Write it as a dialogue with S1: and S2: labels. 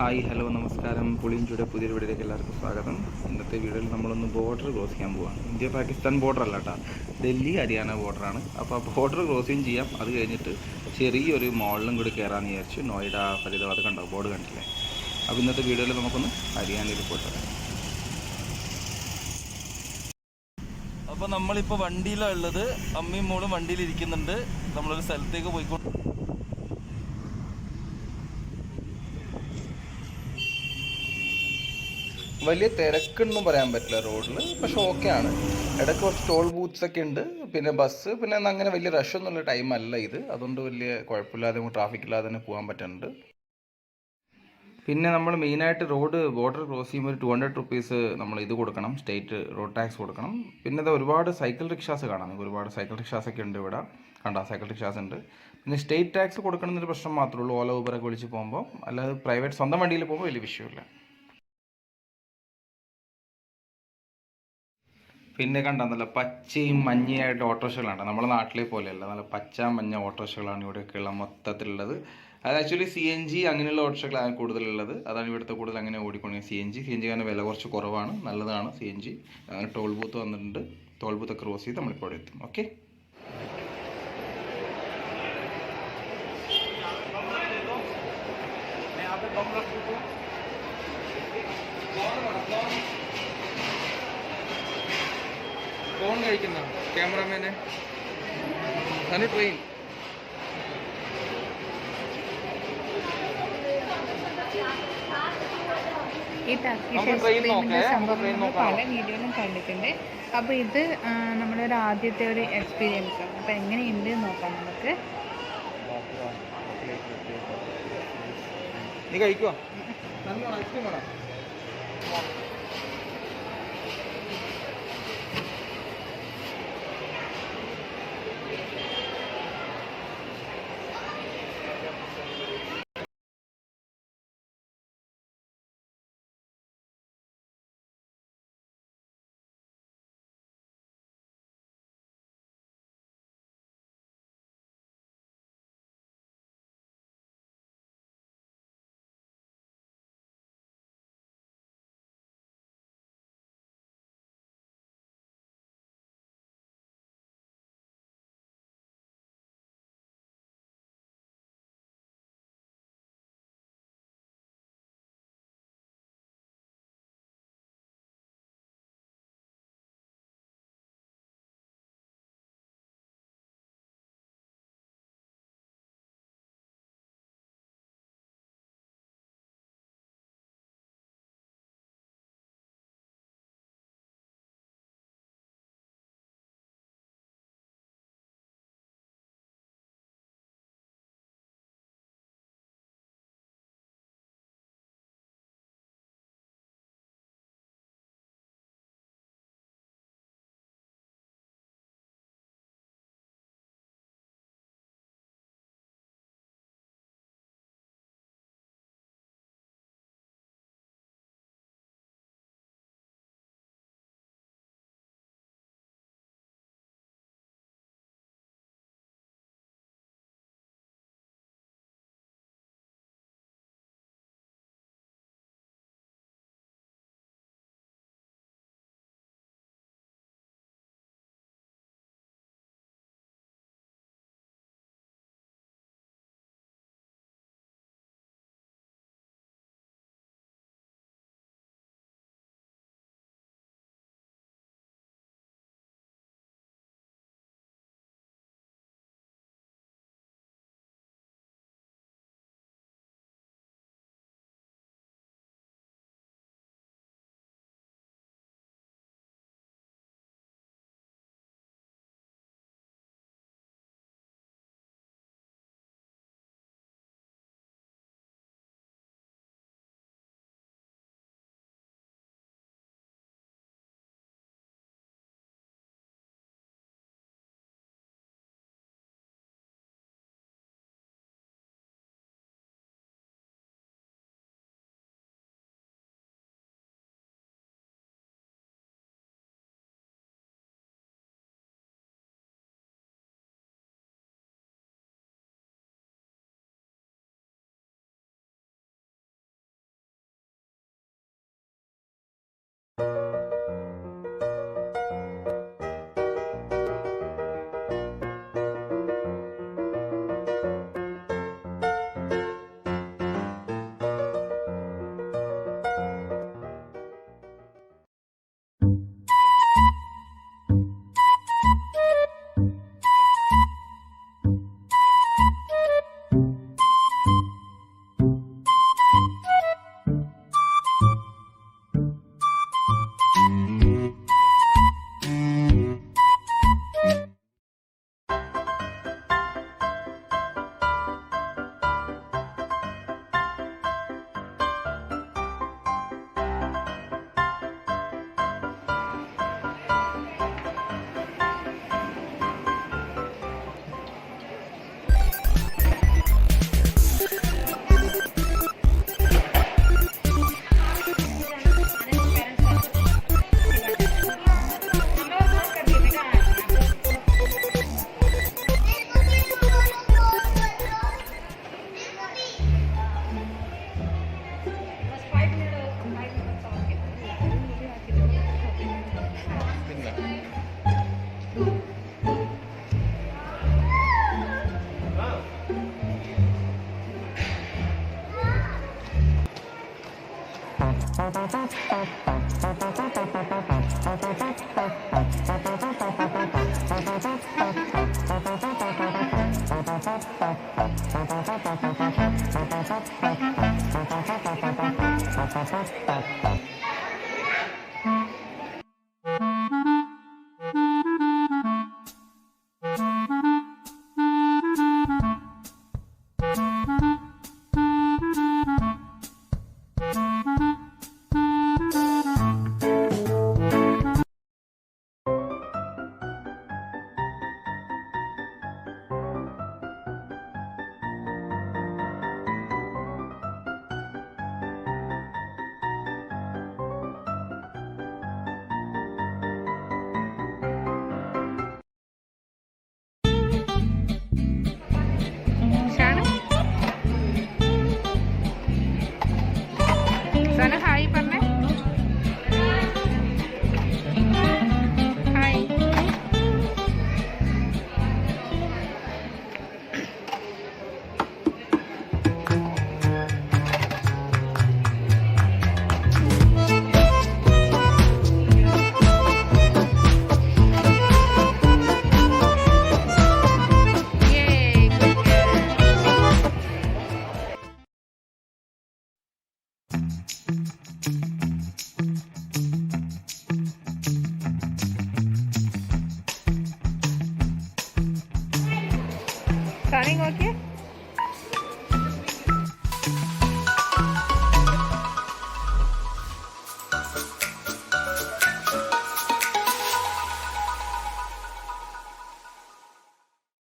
S1: Hi hello നമസ്കാരം. പുളിയിഞ്ചിയുടെ പുതിയൊരു വീഡിയോയിലേക്ക് എല്ലാവർക്കും സ്വാഗതം. ഇന്നത്തെ വീഡിയോയിൽ നമ്മളൊന്ന് ബോർഡർ ക്രോസ് ചെയ്യാൻ പോവാം. ഇന്ത്യ പാകിസ്ഥാൻ ബോർഡർ അല്ല കേട്ടോ, ഡൽഹി ഹരിയാന ബോർഡറാണ്. അപ്പോൾ ആ ബോർഡർ ക്രോസിങ് ചെയ്യാം. അത് കഴിഞ്ഞിട്ട് ചെറിയൊരു മോളിലും കൂടി കയറാമെന്ന് വിചാരിച്ചു. നോയിഡ, ഫരീദാബാദ് കണ്ടോ, ബോർഡ് കണ്ടില്ലേ? അപ്പോൾ ഇന്നത്തെ വീഡിയോയിൽ നമുക്കൊന്ന് ഹരിയാനയിൽ പോയിട്ട് വരാം. അപ്പോൾ നമ്മളിപ്പോൾ വണ്ടിയിലാണ് ഉള്ളത്. അമ്മയും മോളും വണ്ടിയിൽ ഇരിക്കുന്നുണ്ട്. നമ്മളൊരു സ്ഥലത്തേക്ക് പോയിക്കൊണ്ട് വലിയ തിരക്കൊന്നും പറയാൻ പറ്റില്ല റോഡിൽ, പക്ഷെ ഓക്കെയാണ്. ഇടയ്ക്ക് കുറച്ച് ടോൾ ബൂത്ത്സ് ഒക്കെ ഉണ്ട്. പിന്നെ ബസ്, പിന്നെ അങ്ങനെ വലിയ റഷൊന്നുമുള്ള ടൈം അല്ല ഇത്. അതുകൊണ്ട് വലിയ കുഴപ്പമില്ലാതെ ട്രാഫിക് ഇല്ലാതെ തന്നെ പോകാൻ പറ്റുന്നുണ്ട്. പിന്നെ നമ്മൾ മെയിനായിട്ട് ബോർഡർ ക്രോസ് ചെയ്യുമ്പോൾ ഒരു 200 റുപ്പീസ് നമ്മൾ ഇത് കൊടുക്കണം, സ്റ്റേറ്റ് റോഡ് ടാക്സ് കൊടുക്കണം. പിന്നെ ഇത് ഒരുപാട് സൈക്കിൾ റിക്ഷാസ് കാണാം. ഒരുപാട് സൈക്കിൾ റിക്ഷാസ് ഒക്കെ ഉണ്ട് ഇവിടെ. കണ്ട സൈക്കിൾ റിക്ഷാസ് ഉണ്ട്. പിന്നെ സ്റ്റേറ്റ് ടാക്സ് കൊടുക്കണം എന്നൊരു പ്രശ്നം മാത്രമേ ഉള്ളൂ, ഓല ഊബറൊക്കെ വിളിച്ച് പോകുമ്പോൾ. അല്ലാതെ പ്രൈവറ്റ് സ്വന്തം വണ്ടിയിൽ പോകുമ്പോൾ വലിയ വിഷയമില്ല. പിന്നെ കണ്ട നല്ല പച്ചയും മഞ്ഞയായിട്ട് ഓട്ടോറിക്ഷകളാണ്. നമ്മുടെ നാട്ടിലെ പോലെയല്ല, നല്ല പച്ച മഞ്ഞ ഓട്ടോറിക്ഷകളാണ് ഇവിടെയൊക്കെയുള്ള മൊത്തത്തിലുള്ളത്. അത് ആക്ച്വലി CNG അങ്ങനെയുള്ള ഓട്ടോറിക്ഷകളാണ് കൂടുതലുള്ളത്. അതാണ് ഇവിടുത്തെ കൂടുതൽ അങ്ങനെ ഓടിക്കൊണ്ടിരിക്കുന്നത്. CNG കാരണം വില കുറച്ച് കുറവാണ്, നല്ലതാണ് CNG. ടോൾ ബൂത്ത് വന്നിട്ടുണ്ട്. ടോൾ ബൂത്ത് ക്രോസ് ചെയ്ത് നമ്മളിപ്പോൾ ഇവിടെ എത്തും. ഓക്കെ. ഫോൺ കഴിക്കുന്ന ക്യാമറാമാനെ ട്രെയിൻ
S2: ഈ ടർക്കിഷ് എക്സ്പീരിയൻസിന്റെ സംഭവം നമ്മൾ പല വീഡിയോയിലും കണ്ടിട്ടുണ്ട്. അപ്പോൾ ഇത് നമ്മളൊരു ആദ്യത്തെ ഒരു എക്സ്പീരിയൻസ് ആണ്. അപ്പോൾ എങ്ങനെയുണ്ട് നോക്കാം നമുക്ക്.
S1: നീ കഴിക്കുവാ നല്ലോണം ഐസ്ക്രീം വേണം.
S2: സന ഹായ് പറഞ്ഞേ. ഹായ്. Starting okay?